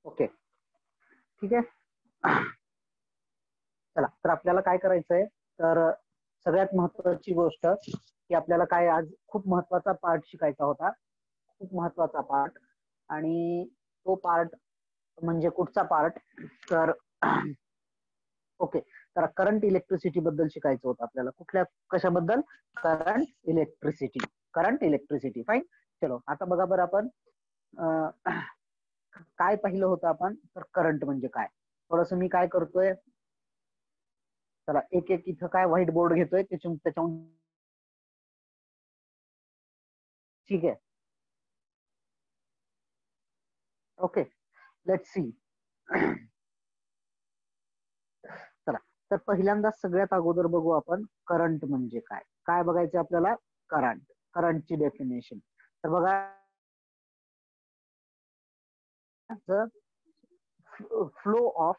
Okay, ठीक आहे. चला, तर आपल्याला काय करायचंय, तर सगळ्यात महत्वाची गोष्ट की आपल्याला काय आज खूप महत्वाचा पार्ट शिकायचा होता, खूप महत्वाचा पार्ट. आणि तो पार्ट म्हणजे कुठचा पार्ट, तर ओके, तर करंट इलेक्ट्रिसिटी बद्दल शिकायचं होतं आपल्याला. कुठल्या कशाबद्दल? Current electricity. Current electricity, fine. चलो, आता बघा बरं आपण काय पाहिलं होतं आपण, तर करंट म्हणजे काय. थोडस मी काय करतोय, चला एक एक इथं काय व्हाईट बोर्ड घेतोय त्याच्याहून, ठीक आहे. Okay, let's see. चला, तर पहिल्यांदा सगळ्यात अगोदर बघू आपण करंट म्हणजे काय. काय बघायचं आपल्याला? करंट. करंटची डेफिनेशन. तर बघा, flow of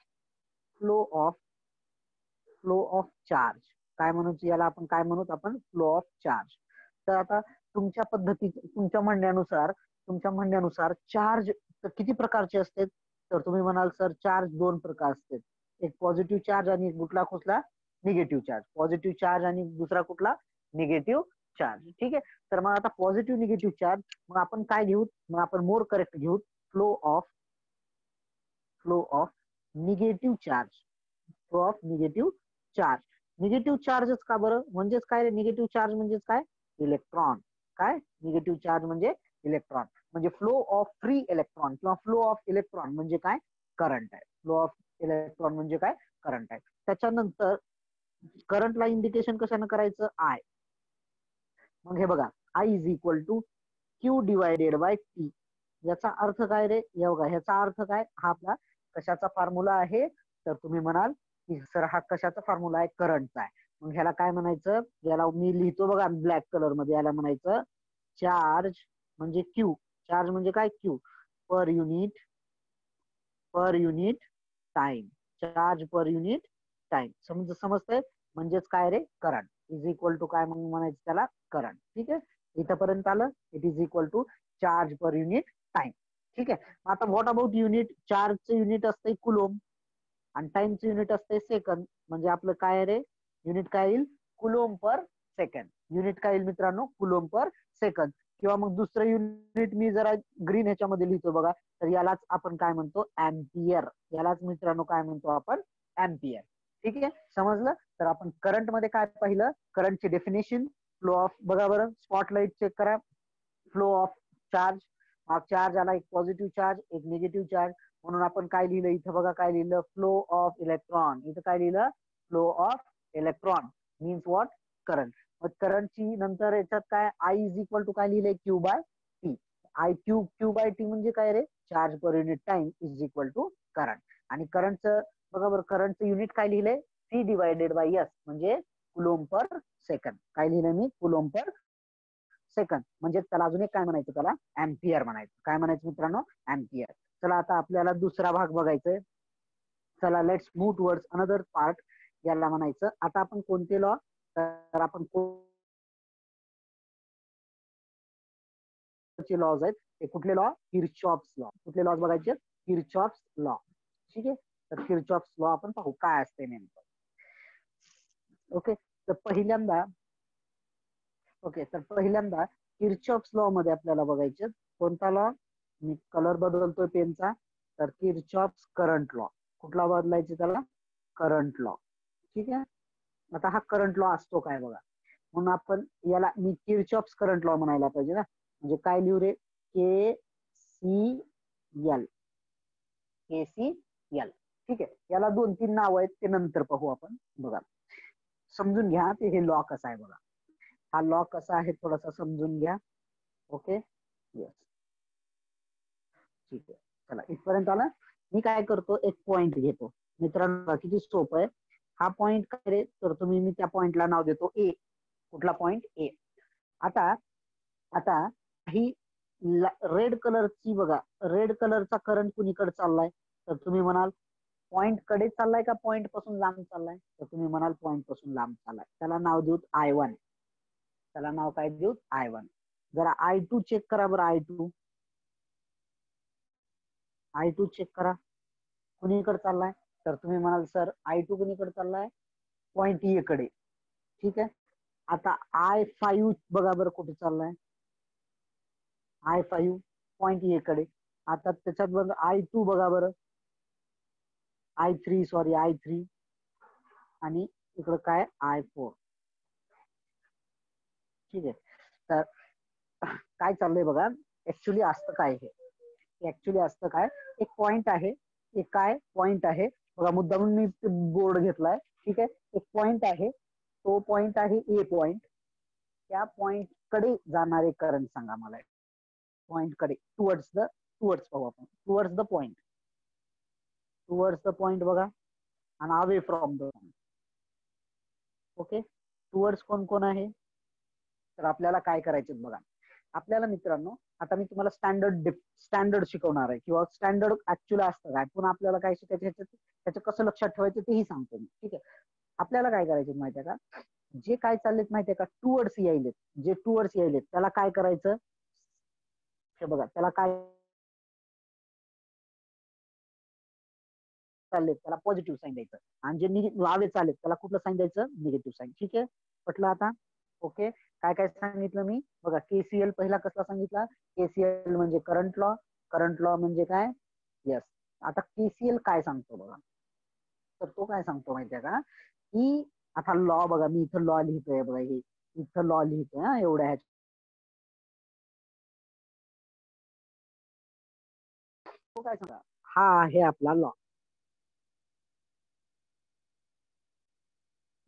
flow of flow of charge. काय म्हणू याला आपण? काय म्हणू आपण? Flow of charge. तर आता तुमच्या पद्धती, तुमच्या म्हणण्यानुसार चार्ज किती प्रकारचे असते? तर तुम्ही म्हणाल सर चार्ज दोन प्रकार असतात, एक पॉझिटिव्ह चार्ज आणि कुठला कुठला? Negative charge. पॉझिटिव्ह चार्ज आणि दुसरा कुठला? Negative charge. ठीक आहे. तर मग आता पॉझिटिव्ह निगेटिव्ह चार्ज, मग आपण काय घेऊ? मग आपण मोर करेक्ट घेऊ, flow of negative charge. Flow of negative charge. Negative चार्जच का बरं? म्हणजेच काय रे निगेटिव्ह चार्ज? म्हणजेच काय? इलेक्ट्रॉन. काय निगेटिव्ह चार्ज म्हणजे? इलेक्ट्रॉन. म्हणजे फ्लो ऑफ फ्री इलेक्ट्रॉन किंवा फ्लो ऑफ इलेक्ट्रॉन म्हणजे काय? करंट आहे. फ्लो ऑफ इलेक्ट्रॉन म्हणजे काय? करंट आहे. त्याच्यानंतर करंटला इंडिकेशन कशाने करायचं? आय. मग हे बघा, I is equal to Q divided by T. याचा अर्थ काय रे? हे बघा, ह्याचा अर्थ काय? हा आपला कशाचा फॉर्म्युला आहे? तर तुम्ही म्हणाल की सर हा कशाचा फॉर्म्युला आहे? करंटचा आहे. मग ह्याला काय म्हणायचं? याला मी लिहितो बघा ब्लॅक कलर मध्ये, याला म्हणायचं चार्ज म्हणजे क्यू. चार्ज म्हणजे काय? Q. Per unit time. Charge per unit time. समजतंय? म्हणजेच काय रे? करंट इज इक्वल टू काय मग म्हणायचं त्याला? करंट. ठीक आहे, इथपर्यंत आलं. It is equal to charge per unit time. ठीक आहे. आता व्हॉट अबाउट युनिट? चार्जचं युनिट असते कुलोम आणि टाइमचं युनिट असते सेकंद. म्हणजे आपलं काय रे? युनिट काय येईल? कुलोम पर सेकंड. युनिट काय येईल मित्रांनो? Coulomb per second. किंवा मग दुसरं युनिट मी जरा ग्रीन ह्याच्यामध्ये लिहितो बघा, तर यालाच आपण काय म्हणतो? अँपियर. यालाच मित्रांनो काय म्हणतो आपण? अँपियर. ठीक आहे, समजलं? तर आपण करंट मध्ये काय पाहिलं? करंटची डेफिनेशन, फ्लो ऑफ. बघा बरं, स्पॉटलाइट चेक करा. Flow of charge. हा चार्ज आला, एक पॉझिटिव्ह चार्ज, एक निगेटिव्ह चार्ज. म्हणून आपण काय लिहिलं इथं? बघा काय लिहिलं? Flow of electron. इथं काय लिहिलं? Flow of electron means what? Current. मग करंटची नंतर याच्यात काय? आय इज इक्वल टू काय लिहिलंय? Q by T. I Q by T म्हणजे काय रे? Charge per unit time is equal to current. आणि करंटचं बघा बरं, करंटचं युनिट काय लिहिलंय? सी डिवायडेड बाय एस म्हणजे कुलोम पर सेकंड. काय लिहिलं मी? कुलोम पर सेकंड. म्हणजे त्याला अजून एक काय म्हणायचं? त्याला अँपियर म्हणायचं. काय म्हणायचं मित्रांनो? अँपियर. चला, आता आपल्याला दुसरा भाग बघायचाय. चला, let's move towards another part. याला म्हणायचं आता आपण कोणते लॉ? तर आपण लॉज आहेत ते कुठले लॉ? Kirchhoff's law. कुठले लॉज बघायचे? Kirchhoff's law. ठीक आहे, तर किर्चॉफ्स लॉ आपण पाहू काय असते नेमकं. ओके, तर पहिल्यांदा किर्चॉफ्स लॉ मध्ये आपल्याला बघायचे कोणता लॉ? मी कलर बदलतोय पेनचा. तर किर्चॉफ्स करंट लॉ. कुठला बदलायचे त्याला? Current law. ठीक आहे. आता हा करंट लॉ असतो काय बघा, म्हणून आपण याला मी किर्चॉफ्स करंट लॉ म्हणायला पाहिजे ना. म्हणजे काय लिहू रे? KCL. KCL. ठीक आहे, याला 2-3 नाव आहेत, ते नंतर पाहू आपण. बघा, समजून घ्या ते हे लॉ कसा आहे बघा. हा लॉ कसा आहे थोडासा समजून घ्या. ओके, येस, ठीक आहे. चला, इथपर्यंत आला. मी काय करतो? एक पॉइंट घेतो मित्रांनो. किती सोपं आहे. हा पॉइंट काय रे? तर तुम्ही मी त्या पॉइंटला नाव देतो ए. कुठला पॉइंट? ए. आता आता ही रेड कलरची बघा, रेड कलरचा करंट कुणीकडे चाललाय? तर तुम्ही म्हणाल पॉइंट कडे चाललाय का पॉइंट पासून लांब चाललाय? तर तुम्ही म्हणाल पॉइंट पासून लांब चाललाय. त्याला नाव देऊ I1. त्याला नाव काय देऊ? I1. जरा I2 चेक करा बरं. I2 I2 चेक करा कुणीकडे चाललाय, तर तुम्ही म्हणाल सर I2 कुणीकडे चाललाय, पॉइंट ए कडे. ठीक आहे. आता I5 बघा बरं कुठे चाललाय, I5 पॉइंट ए कडे. आता त्याच्यात बघा I2 बघा बरं, I3 आणि इकडं काय I4. ठीक आहे. तर काय चाललंय बघा, ऍक्च्युली असतं काय, हे ऍक्च्युली असतं काय, एक पॉइंट आहे, एक काय पॉइंट आहे बघा, मुद्दामून मी बोर्ड घेतलाय. ठीक आहे. एक पॉइंट आहे, तो पॉइंट आहे ए पॉइंट. त्या पॉइंट कडे जाणारे करंट सांगा मला. पॉइंट कडे, टुवर्ड्स पाहू आपण, टुवर्ड्स द पॉइंट बघा, आणि away from the point. Okay. Towards कोण कोण आहे, तर आपल्याला काय करायचे बघा. आपल्याला मित्रांनो, आता मी तुम्हाला स्टँडर्ड शिकवणार आहे, किंवा स्टँडर्ड ऍक्च्युअली असतं काय, पण आपल्याला काय शिकायचं त्याचं कसं लक्षात ठेवायचं तेही सांगतो मी. ठीक आहे. आपल्याला काय करायचं माहितीये का, जे काय चाललेत माहितीये का, टुवर्ड्स यायलेत, जे टुवर्ड्स यायलेत त्याला काय करायचं, हे बघा त्याला काय चाललेत त्याला पॉझिटिव्ह साईन द्यायचं, आणि जे लावे चालेत त्याला कुठलं साईन द्यायचं, निगेटिव्ह साईन. ठीक आहे. पटलं आता. ओके. काय काय सांगितलं मी बघा, केसीएल पहिला कसला सांगितला, केसीएल म्हणजे करंट लॉ म्हणजे काय, यस. आता केसीएल काय सांगतो बघा, तर तो काय सांगतो माहितीये का, की आता लॉ बघा, मी इथं लॉ लिहितोय बघा, हे इथं लॉ लिहितोय हा, एवढ्या तो काय सांगा, हा आहे आपला law.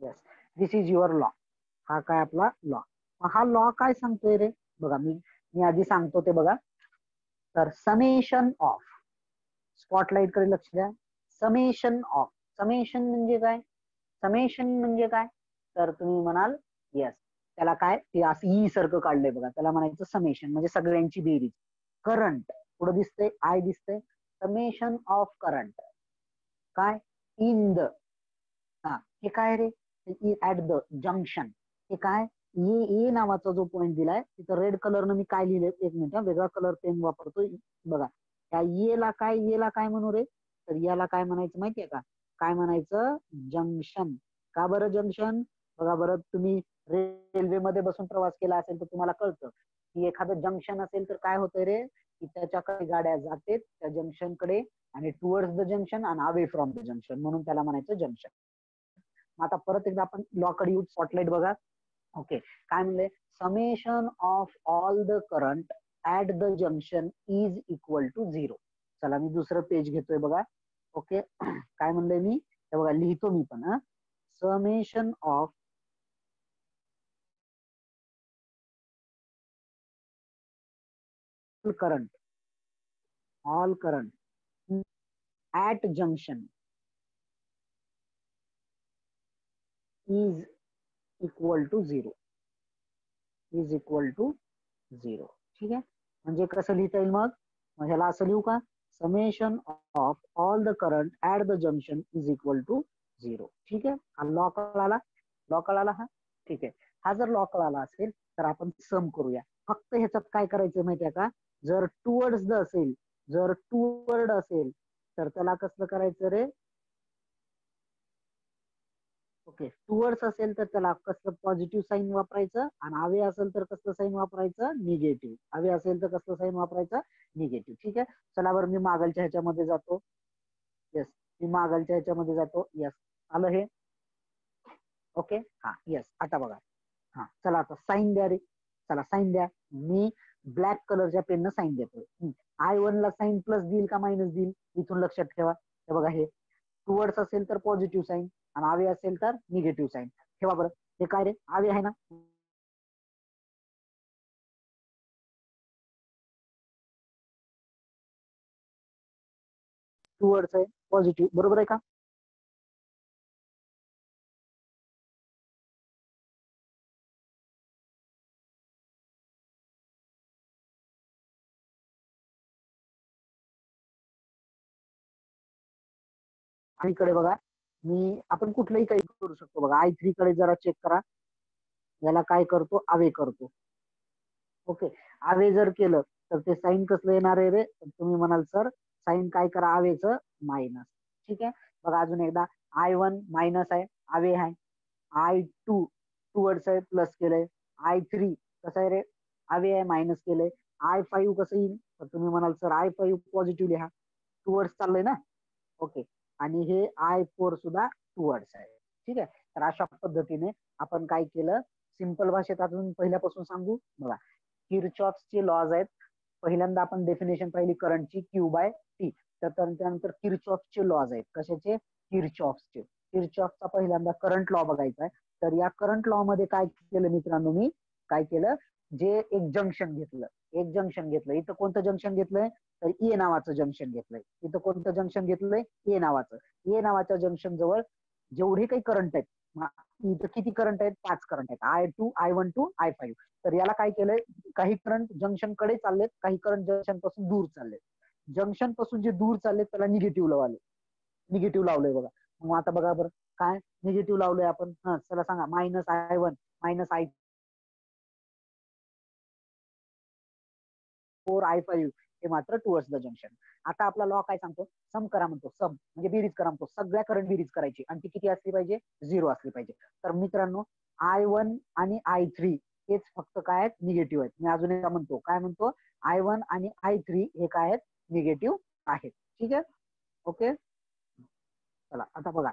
Yes, this is your law. हा काय आपला लॉ. हा लॉ काय सांगतोय रे बघा, मी मी आधी सांगतो ते बघा. तर समेशन ऑफ, स्पॉटलाइट कडे लक्ष द्या. समेशन ऑफ, समेशन म्हणजे काय, समेशन म्हणजे काय, तर तुम्ही म्हणाल येस, त्याला काय ते असं ई सारखं काढलंय बघा, त्याला म्हणायचं समेशन, म्हणजे सगळ्यांची बेरीज. करंट पुढे दिसतंय, आय दिसतंय, समेशन ऑफ करंट काय, इन द, हा हे काय रे, ऍट द जंक्शन. हे काय, ए नावाचा जो पॉइंट दिलाय तिथं रेड कलरनं मी काय लिहिलंय, एक मिनिट वेगळा कलर पेन वापरतोय बघा. त्या येला काय म्हणू रे, तर याला काय म्हणायचं माहितीये का, काय म्हणायचं, जंक्शन. का बरं जंक्शन, बघा बरं, तुम्ही रेल्वेमध्ये बसून प्रवास केला असेल तर तुम्हाला कळतं की एखादं जंक्शन असेल तर काय होतंय रे, की त्याच्याकडे गाड्या जाते त्या जंक्शन कडे, आणि टुवर्ड्स द जंक्शन आणि अवे फ्रॉम द जंक्शन, म्हणून त्याला म्हणायचं जंक्शन. आता परत एकदा आपण लॉ कडे येऊ, स्पॉटलाइट बघा. ओके. काय म्हणले, summation of all the current at the junction is equal to 0. चला मी दुसरं पेज घेतोय बघा. ओके. काय म्हणलंय मी, हे बघा लिहितो मी पण, summation of current, all current at junction is equal to 0, is equal to 0. ठीक आहे. म्हणजे कसं लिहिता येईल मग, ह्याला असं लिहू का, summation of all the current at the junction is equal to 0. ठीक आहे. हा लॉ कळाला, लॉ कळाला हा. ठीक आहे. हा जर लॉ कळाला असेल तर आपण सम करूया. फक्त ह्याच्यात काय करायचं माहितीये का, जर टुवर्ड्स द असेल, जर टुवर्ड असेल तर त्याला कसं करायचं रे, ओके, टुवर्ड्स असेल तर त्याला कसलं पॉझिटिव्ह साईन वापरायचं, आणि अवे असेल तर कसलं साईन वापरायचं, निगेटिव्ह. अवे असेल तर कसलं साईन वापरायचं, निगेटिव्ह. ठीक आहे. चला बरं मी मागलच्या ह्याच्यामध्ये जातो. येस, मी मागलच्या ह्याच्यामध्ये जातो. येस, आलं हे. ओके. हा येस. आता बघा, हा चला आता साईन द्या रे, चला साईन द्या. मी ब्लॅक कलरच्या पेननं साईन देतोय. I1 ला साईन प्लस देईल का मायनस देईल, इथून लक्षात ठेवा. हे बघा, हे टुवर्ड्स असेल तर पॉझिटिव्ह साईन, आणि आवे असेल तर निगेटिव्ह साईन. ठेवा बरं. हे काय रे, आवे आहे ना, टुवर्ड्स आहे, पॉझिटिव्ह, बरोबर आहे का. आणि इकडे बघा, मी आपण कुठलंही काही करू शकतो बघा. I3 कडे जरा चेक करा, याला काय करतो, आवे करतो. ओके. आवे जर केलं तर ते साईन कसलं येणार आहे रे? तर तुम्ही म्हणाल सर साईन काय करा आवेचं मायनस. ठीक आहे, बघा अजून एकदा I1 मायनस आहे आवे आहे, I2 टुवर्ड्स आहे प्लस केलंय, I3 कसं आहे रे आवे आहे मायनस केलंय, I5 कसं येईल तर तुम्ही म्हणाल सर I5 पॉझिटिव्ह लिहा, टुवर्ड्स चाललंय ना. ओके, आणि हे I4 सुद्धा टुवर्ड्स आहे. ठीक आहे, तर अशा पद्धतीने आपण काय केलं, सिंपल भाषेत अजून पहिल्यापासून सांगू बघा. किरचॉफचे लॉज आहेत. पहिल्यांदा आपण डेफिनेशन पाहिली करंटची Q बाय टी. तर त्यानंतर किरचॉफचे लॉज आहेत. कशाचे? किरचॉफचे. किरचॉफचा पहिल्यांदा करंट लॉ बघायचा आहे. तर या करंट लॉ मध्ये काय केलं मित्रांनो, मी काय केलं, जे एक जंक्शन घेतलं, एक जंक्शन घेतलं. इथं कोणतं जंक्शन घेतलंय तर ए नावाचं जंक्शन घेतलंय. इथं कोणतं जंक्शन घेतलंय ए नावाचं. ए नावाच्या जंक्शन जवळ जेवढे काही करंट आहेत, इथं किती करंट आहेत? 5 करंट आहेत, I2 I1 टू I5. तर याला काय केलंय, काही करंट जंक्शन कडे चाललेत, काही करंट जंक्शन पासून दूर चाललेत. जंक्शन पासून जे दूर चाललेत त्याला निगेटिव्ह लावले, निगेटिव्ह लावलंय बघा. मग आता बघा बरं काय निगेटिव्ह लावलंय आपण, हा चला सांगा. -I1 -I4 I5 हे मात्र टुवर्ड्स द जंक्शन. आता आपला लॉ काय सांगतो, सम करा म्हणतो, सम म्हणजे बेरीज करा म्हणतो. सगळ्या करंट बेरीज करायची आणि ती किती असली पाहिजे? 0 असली पाहिजे. तर मित्रांनो I1 आणि I3 हेच फक्त काय आहेत? निगेटिव्ह आहेत. मी अजून एकदा म्हणतो, काय म्हणतो, I1 आणि I3 हे काय आहेत? निगेटिव्ह आहेत. ठीक आहे, ओके. चला आता बघा,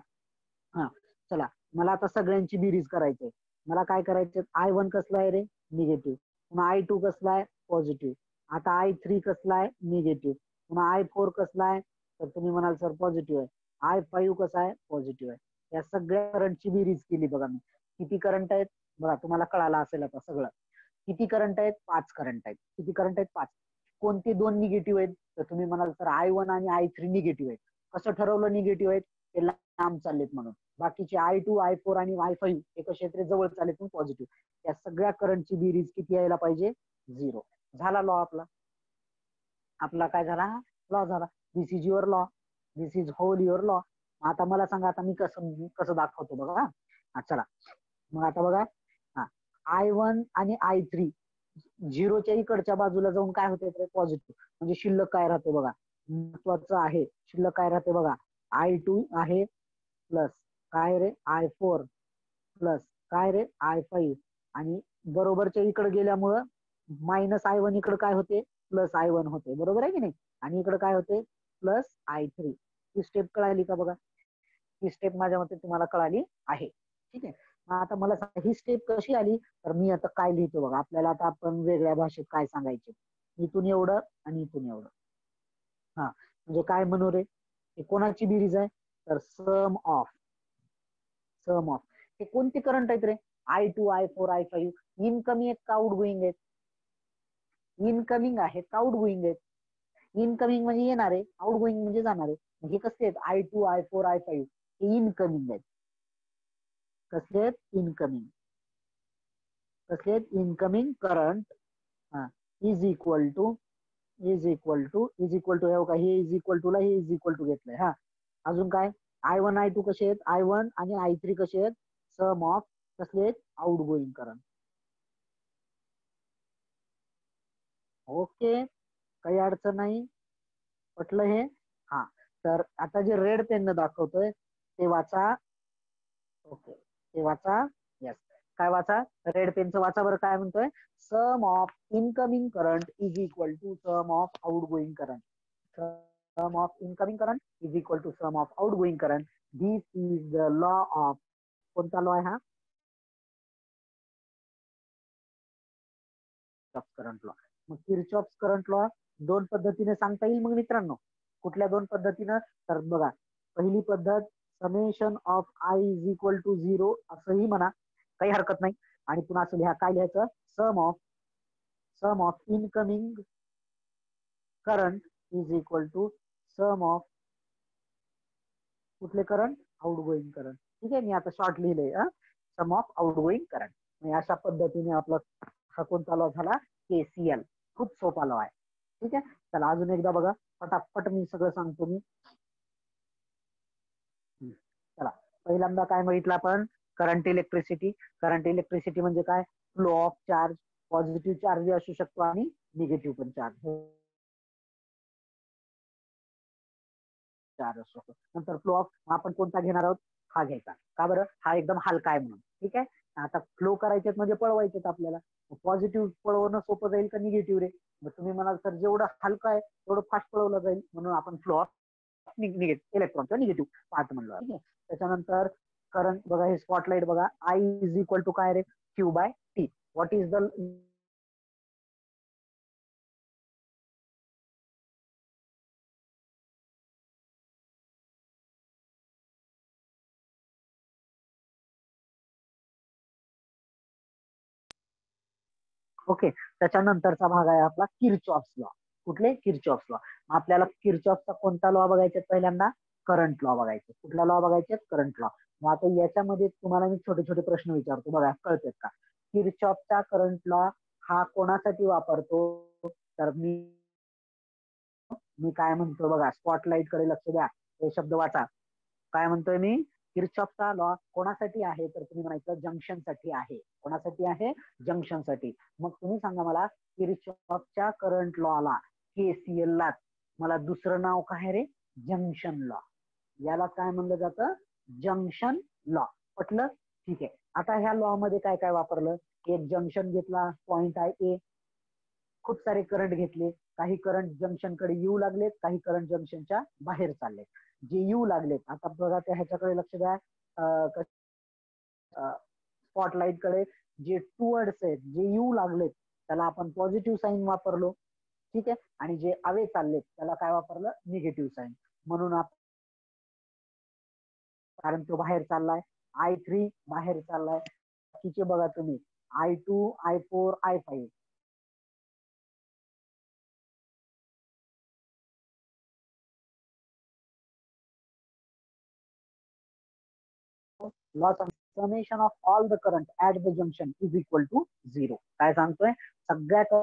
हा चला मला आता सगळ्यांची बेरीज करायची आहे. मला काय करायचं, I1 कसला आहे रे? निगेटिव्ह. पुन्हा I2 कसला आहे? पॉझिटिव्ह. आता I3 कसला आहे? निगेटिव्ह. पुन्हा I4 कसला आहे? तर तुम्ही म्हणाल सर पॉझिटिव्ह आहे. I5 कसा आहे? पॉझिटिव्ह आहे. या सगळ्या करंटची बेरीज केली बघा मी. किती करंट आहेत बघा, तुम्हाला कळालं असेल आता सगळं. किती करंट आहेत? 5 करंट आहेत. किती करंट आहेत? 5. कोणते दोन निगेटिव्ह आहेत? तर तुम्ही म्हणाल सर I1 आणि I3 निगेटिव्ह आहेत. कसं ठरवलं निगेटिव्ह आहेत? ते लांब चाललेत म्हणून. बाकीचे I2 I4 आणि I5 हे कसे आहेत? जवळ चाललेत म्हणून पॉझिटिव्ह. या सगळ्या करंटची बेरीज किती यायला पाहिजे? 0. झाला लॉ आपला. आपला काय झाला? लॉ झाला. This is your law, this is whole your law. आता मला सांगा, आता मी कसं कसं दाखवतो बघा. हा चला मग आता बघा, हा I1 आणि I3 झिरोच्या इकडच्या बाजूला जाऊन काय होते तर पॉझिटिव्ह, म्हणजे शिल्लक काय राहते बघा, महत्वाचं आहे. शिल्लक काय राहते बघा, I2 आहे प्लस काय रे I4 प्लस काय रे I5, आणि बरोबरच्या इकडे गेल्यामुळं -I1 इकडे काय होते? +I1 होते. बरोबर आहे की नाही? आणि इकडे काय होते? +I3. ही स्टेप कळाली का बघा? ही स्टेप माझ्या मते तुम्हाला कळाली आहे. ठीक आहे, मग आता मला सांगा ही स्टेप कशी आली. तर मी आता काय लिहितो बघा, आपल्याला आता आपण वेगळ्या भाषेत काय सांगायचे, इथून एवढं आणि इथून एवढं. हा म्हणजे काय म्हणू रे, हे कोणाची बेरीज आहे? तर सम ऑफ, सम ऑफ. हे कोणते करंट आहेत रे? I2 I4 I5 इनकमिंग आहेत का आउटगोईंग आहेत? इनकमिंग आहेत का आउटगोईंग आहेत? इनकमिंग म्हणजे येणारे, आउटगोईंग म्हणजे जाणारे. हे कसले आहेत? I2 I4 I5 हे इनकमिंग आहेत. कसले आहेत? इनकमिंग. कसले आहेत? Incoming current is equal to is equal to is equal to हे हे इज इक्वल टू ला हे इज इक्वल टू घेतलंय. हा अजून काय? I1 I2 कसे आहेत? I1 आणि I3 कसे आहेत? सम ऑफ कसले आहेत? Outgoing current. ओके, काही अडचण नाही, पटलं हे? हा तर आता जे रेड पेन न दाखवतोय ते वाचा. ओके, ते वाचा. येस, काय वाचा? रेड पेनचं वाचा बरं. काय म्हणतोय? Sum of incoming current is equal to sum of outgoing current. Sum of incoming current is equal to sum of outgoing current. This is the law of, कोणता लॉ आहे हा? Current law. मग Kirchhoff's current law दोन पद्धतीने सांगता येईल मग मित्रांनो. कुठल्या दोन पद्धतीनं? तर बघा, पहिली पद्धत summation of I is equal to 0 असंही म्हणा, काही हरकत नाही. आणि पुन्हा असं लिहा, काय लिहायचं? Sum of incoming current is equal to sum of कुठले करंट? Outgoing current. ठीक आहे, मी आता शॉर्ट लिहिलंय, सम ऑफ आउटगोईंग करंट. अशा पद्धतीने आपला हा कोणता लॉ झाला? KCL. खूप सोपा लॉ आहे. ठीक आहे, चला अजून एकदा बघा, पटापट मी सगळं सांगतो मी. चला पहिल्यांदा काय बघितलं आपण? Current electricity. करंट इलेक्ट्रिसिटी म्हणजे काय? Flow of charge. Positive charge असू शकतो आणि निगेटिव्ह पण चार्ज असतो. नंतर फ्लो ऑफ आपण कोणता घेणार आहोत, हा घ्यायचा. का बरं, हा एकदम हलका आहे म्हणून. ठीक आहे. आता फ्लो करायचे म्हणजे पळवायचेत आपल्याला. पॉझिटिव्ह पळवणं सोपं जाईल का निगेटिव्ह रे? मग तुम्ही म्हणाल सर जेवढं हलका आहे तेवढं फास्ट पळवलं जाईल, म्हणून आपण फ्लो ऑफ इलेक्ट्रॉन किंवा निगेटिव्ह पार्ट म्हणलो. ठीक आहे. त्याच्यानंतर करंट बघा, हे स्पॉटलाइट बघा, आय इज इक्वल टू काय रे, Q by T. What is the okay. त्याच्यानंतरचा भाग आहे आपला किर्चॉफ्स लॉ. कुठले, किर्चॉफ्स लॉ. आपल्याला किर्चॉफचा कोणता लॉ बघायचा पहिल्यांदा, करंट लॉ बघायचे. कुठला लॉ बघायचे, करंट लॉ. मग आता याच्यामध्ये तुम्हाला मी छोटे छोटे प्रश्न विचारतो, बघा कळतेत का. किर्चॉफचा करंट लॉ हा कोणासाठी वापरतो, तर मी मी काय म्हणतो बघा, स्पॉटलाइट कडे लक्ष द्या, हे शब्द वाचा. काय म्हणतोय मी, किर्चॉफचा लॉ कोणासाठी आहे, तर तुम्ही म्हणायचं जंक्शन साठी आहे. कोणासाठी आहे, जंक्शन साठी. मग तुम्ही सांगा मला, किर्चॉफच्या करंट लॉला, केसीएल ला मला दुसरं नाव काय रे, जंक्शन लॉ. याला काय म्हणलं जातं, जंक्शन लॉ. पटलं. ठीक आहे. आता ह्या लॉ मध्ये काय काय वापरलं, एक जंक्शन घेतला, पॉइंट आहे ए, खूप सारे करंट घेतले, काही करंट जंक्शन कडे येऊ लागलेत, काही करंट जंक्शनच्या बाहेर चाललेत. जे येऊ लागलेत, आता बघा त्या ह्याच्याकडे लक्ष द्या, स्पॉटलाइट कडे जे टुवर्ड्स आहेत, जे येऊ लागलेत, त्याला आपण पॉझिटिव्ह साईन वापरलो. ठीक आहे. आणि जे अवे चाललेत त्याला काय वापरलं, निगेटिव्ह साईन. म्हणून कारण तो बाहेर चाललाय, I3 बाहेर चाललाय. बाकीचे बघा तुम्ही, I2, I4, I5. Laws of summation of all the current at the junction is equal to 0. काय सांगतोय, सगळ्यात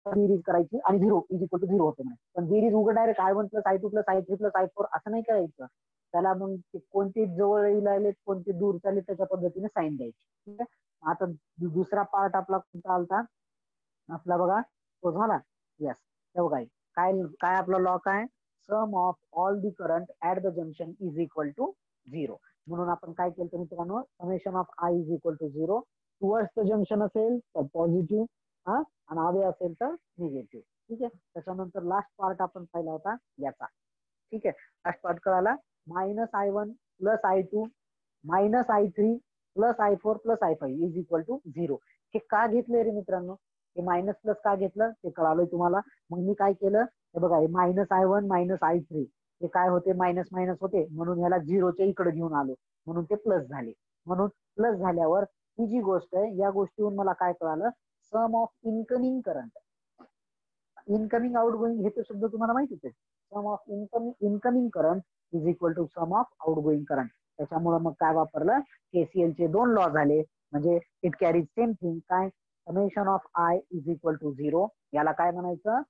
बेरीज करायची आणि 0 इज इक्वल टू 0 होते. पण बेरीज उघड direct I1 plus I2 plus I3 plus I4 असं नाही करायचं. त्याला मग कोणते जवळ येऊ लागले, कोणते दूर चालले, त्याच्या पद्धतीने साईन द्यायची. ठीक आहे. आता दुसरा पार्ट आपला कोणता आलता, आपला बघा तो झाला. येस. हे बघा, काय काय आपला लॉ काय, sum of all the current at the junction is equal to 0. म्हणून आपण काय केलं मित्रांनो, summation of I is equal to 0. Towards the junction असेल तर पॉझिटिव्ह, हा, आणि हवे असेल तर निगेटिव्ह. ठीक आहे. त्याच्यानंतर लास्ट पार्ट आपण पाहिला होता याचा. ठीक आहे. लास्ट पार्ट कळाला, -I1 plus I2 minus I3 plus I4 plus I5 is equal to 0. हे का घेतलंय रे मित्रांनो, हे मायनस प्लस का घेतलं ते कळालंय तुम्हाला. मग मी काय केलं, हे बघा, -I1 -I3 हे काय होते, मायनस मायनस होते, म्हणून ह्याला झिरोच्या इकडे घेऊन आलो, म्हणून ते प्लस झाले. म्हणून प्लस झाल्यावर ही जी गोष्ट आहे, या गोष्टीवरून मला काय कळालं, sum of incoming current, incoming outgoing हे तर शब्द तुम्हाला माहितीच आहे. Sum of incoming current is equal to sum of outgoing current. त्याच्यामुळे मग काय वापरलं, केसीएल चे दोन लॉ झाले. म्हणजे इट कॅरीज सेम थिंग, काय, summation of I is equal to 0. याला काय म्हणायचं,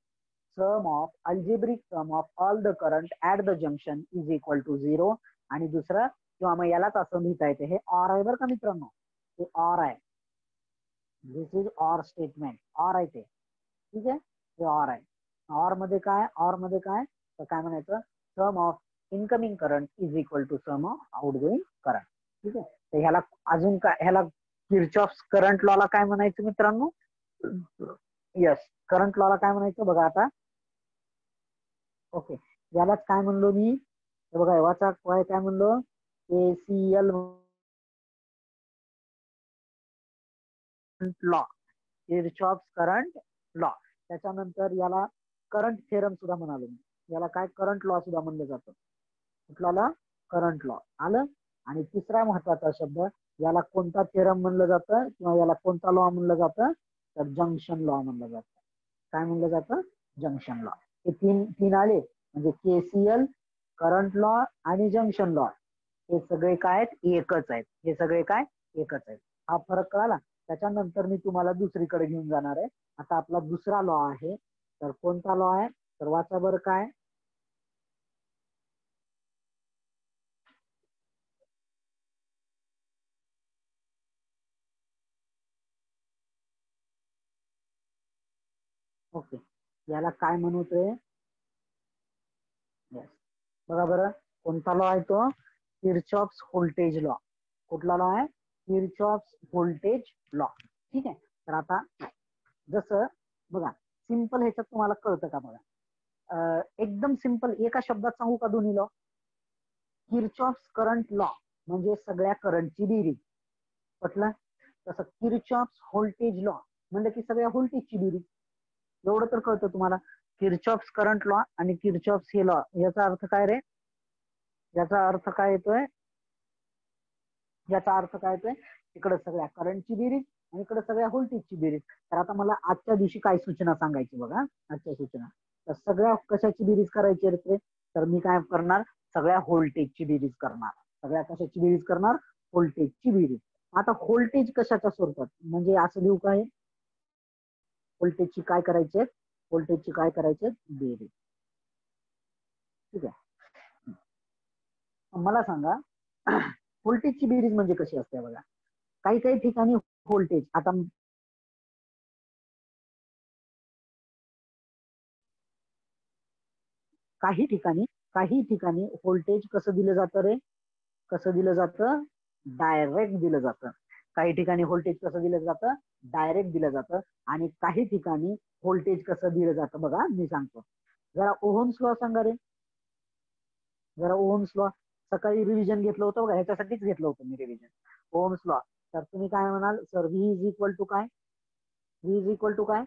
sum of algebraic sum of all the current at the junction is equal to 0. आणि दुसरं, किंवा मग यालाच असं लिहिता येते, हे ऑर आहे बरं का मित्रांनो, हे ऑर आहे. दिस इज ऑर स्टेटमेंट, ऑर आहे ते. ठीक आहे. हे ऑर आहे. ऑर मध्ये काय, ऑर मध्ये काय, तर काय म्हणायचं, sum of incoming current is equal to sum of outgoing current. ठीक आहे. तर ह्याला अजून काय, ह्याला किर्चॉफ्स करंट लॉला काय म्हणायचं मित्रांनो, यस, करंट लॉला काय म्हणायचं बघा आता. ओके. यालाच काय म्हणलो मी, हे बघा, वाचा काय म्हणलो, KCL law, Kirchhoff's current law. त्याच्यानंतर याला करंट थेरम सुद्धा म्हणालो मी. याला काय, करंट लॉ सुद्धा म्हणलं जातं. कुठला, करंट लॉ आलं. आणि तिसरा महत्वाचा शब्द, याला कोणता थेरम म्हणलं जातं, किंवा याला कोणता लॉ म्हणलं जातं, तर जंक्शन लॉ म्हणलं जातं. काय म्हणलं जातं, जंक्शन लॉ. हे तीन तीन आले, म्हणजे केसीएल, करंट लॉ आणि जंक्शन लॉ, हे सगळे काय आहेत, एकच आहेत. हे सगळे काय, एकच आहेत. हा फरक कळाला. त्याच्यानंतर मी तुम्हाला दुसरीकडे घेऊन जाणार आहे. आता आपला दुसरा लॉ आहे, तर कोणता लॉ आहे, तर वाचा बरं काय, ओके, याला काय म्हणतोय? येस, बघा बरं, कोणता लॉ आहे तो? Kirchhoff's voltage law. कुठला लॉ आहे? Kirchhoff's voltage law. ठीक आहे. तर आता जसं बघा, सिंपल ह्याच्यात तुम्हाला कळतं का? बघा, एकदम सिंपल एका शब्दात सांगू का दोन्ही लॉ? किर्चॉफ्स करंट लॉ म्हणजे सगळ्या करंटची बेरीज. पटलं? तसं किर्चॉफ्स व्होल्टेज लॉ म्हणजे की सगळ्या व्होल्टेजची बेरीज. एवढं तर कळतं तुम्हाला. किर्चॉफ्स करंट लॉ आणि किर्चॉफ्स हे लॉ, याचा अर्थ काय रे? याचा अर्थ काय येतोय? याचा अर्थ काय येतोय? इकडे सगळ्या करंटची बेरीज आणि इकडे सगळ्या व्होल्टेजची बेरीज. तर आता मला आजच्या दिवशी काय सूचना सांगायची बघा, आजच्या सूचना. तर सगळ्या कशाची बेरीज करायची रे? तर मी काय करणार? सगळ्या व्होल्टेजची बेरीज करणार. सगळ्या कशाची बेरीज करणार? व्होल्टेजची बेरीज. आता व्होल्टेज कशाच्या स्वरूपात, म्हणजे असं देऊ काय? व्होल्टेजची काय करायचे? व्होल्टेजची काय करायचे? बेरीज. ठीक आहे. मला सांगा, व्होल्टेजची बेरीज म्हणजे कशी असते? बघा, काही काही ठिकाणी व्होल्टेज, आता काही ठिकाणी व्होल्टेज कसं दिलं जातं रे? कसं दिलं जातं? डायरेक्ट दिलं जातं. काही ठिकाणी व्होल्टेज कसं दिलं जातं? डायरेक्ट दिलं जातं. आणि काही ठिकाणी व्होल्टेज कसं दिलं जातं बघा, मी सांगतो. जरा ओहम्स लॉ सांगा रे. जरा ओहम्स लॉ सकाळी रिव्हिजन घेतलं होतं बघा, ह्याच्यासाठीच घेतलं होतं मी रिव्हिजन. Ohms law. तर तुम्ही काय म्हणाल sir? V is equal to काय? व्ही इज इक्वल टू काय?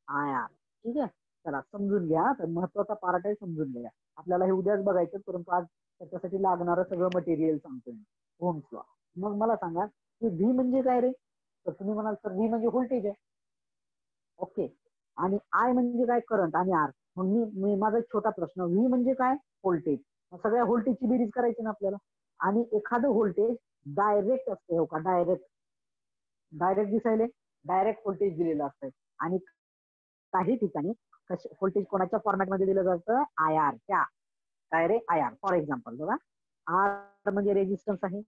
I R. ठीक आहे. चला समजून घ्या, तर महत्वाचा पार्ट आहे, समजून घ्या. आपल्याला हे उद्याच बघायचं, परंतु आज त्याच्यासाठी लागणारं सगळं मटेरियल सांगतोय मी. Ohms law. मग मला सांगा की व्ही म्हणजे काय रे? तर तुम्ही म्हणाल सर व्ही म्हणजे व्होल्टेज आहे. ओके. आणि आय म्हणजे काय? करंट. आणि आर. मग मी माझा एक छोटा प्रश्न, व्ही म्हणजे काय? व्होल्टेज. सगळ्या व्होल्टेजची बेरीज करायची ना आपल्याला. आणि एखादं व्होल्टेज डायरेक्ट असते, हो का? डायरेक्ट. डायरेक्ट दिसायले डायरेक्ट व्होल्टेज दिलेलं असतं. आणि काही ठिकाणी व्होल्टेज कोणाच्या फॉर्मॅटमध्ये दिलं जातं? आय आर च्या. काय रे? I R. फॉर एक्झाम्पल बघा, आर म्हणजे रेजिस्टन्स आहे,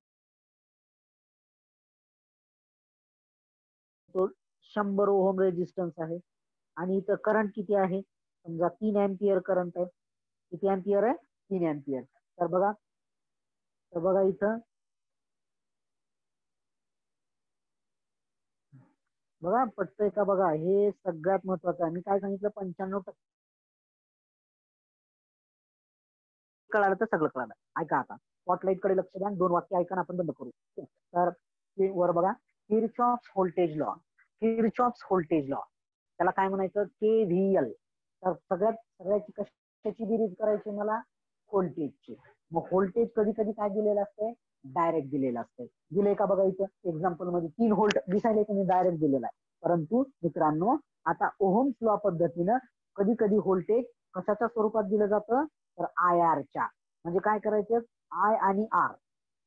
तो 100 ओहम रेजिस्टन्स आहे. आणि इथं करंट किती आहे? समजा 3 अँपियर करंट आहे. किती अँपियर आहे? 3 अँपियर. तर बघा इथं बघा, पटतंय का? बघा, हे सगळ्यात महत्वाचं आहे. मी काय सांगितलं? 95% कळालं तर सगळं कळालं. ऐका आता, स्पॉटलाईट कडे लक्ष द्या. 2 वाक्य ऐका, आपण बंद करू. तर वर बघा, Kirchhoff's voltage law. Kirchhoff's voltage law, त्याला काय म्हणायचं? KVL. तर सगळ्याची कशाची बेरीज करायची मला? व्होल्टेजची. मग व्होल्टेज कधी कधी काय दिलेलं असते? डायरेक्ट दिलेलं असते. दिले का? बघा इथं एक्झाम्पल मध्ये 3 व्होल्ट दिसायला तुम्ही डायरेक्ट दिलेला आहे. परंतु मित्रांनो, आता ओहम्स लॉ पद्धतीनं कधी कधी व्होल्टेज कशाच्या स्वरूपात दिलं जातं? तर आय आरच्या. म्हणजे काय करायचं? आय आणि आर.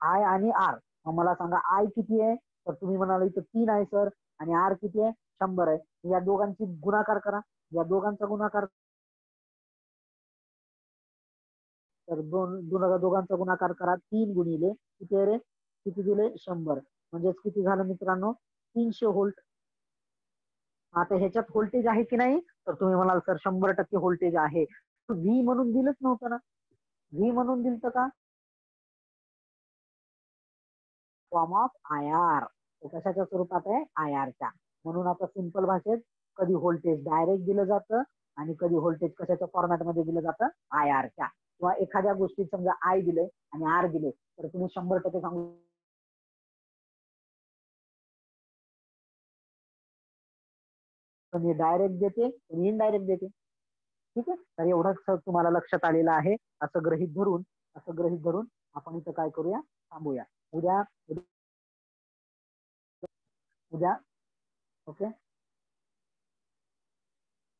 आय आणि आर. मग मला सांगा आय किती आहे? तर तुम्ही म्हणाल इथं 3 आहे सर. आणि आर किती आहे? 100 आहे. या दोघांची गुणाकार करा. या दोघांचा गुणाकार, तर दोघांचा गुणाकार करा. 3 गुणिले किती आहे रे? किती दिले? 100. म्हणजेच किती झालं मित्रांनो? 300 व्होल्ट. आता ह्याच्यात व्होल्टेज आहे की नाही? तर तुम्ही म्हणाल सर 100% व्होल्टेज आहे. व्ही म्हणून दिलंच नव्हतं ना? व्ही म्हणून दिलतं का? Form of I R. कशाच्या स्वरूपात आहे? आय आरच्या. म्हणून आता सिंपल भाषेत, कधी व्होल्टेज डायरेक्ट दिलं जातं आणि कधी व्होल्टेज कशाच्या फॉर्मॅटमध्ये दिलं जातं? आय आरच्या. किंवा एखाद्या गोष्टीत समजा आय दिले आणि आर दिले, तर तुम्ही 100% सांगू कोणी डायरेक्ट देते, कोणी इनडायरेक्ट देते. ठीक आहे. तर एवढंच तुम्हाला लक्षात आलेलं आहे. असं गृहित धरून आपण इथं काय करूया? थांबूया. उद्या उद्या ओके,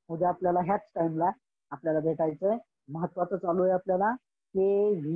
उद्या आपल्याला ह्याच टाइमला आपल्याला भेटायचंय. महत्वाचं चालू आहे आपल्याला, KV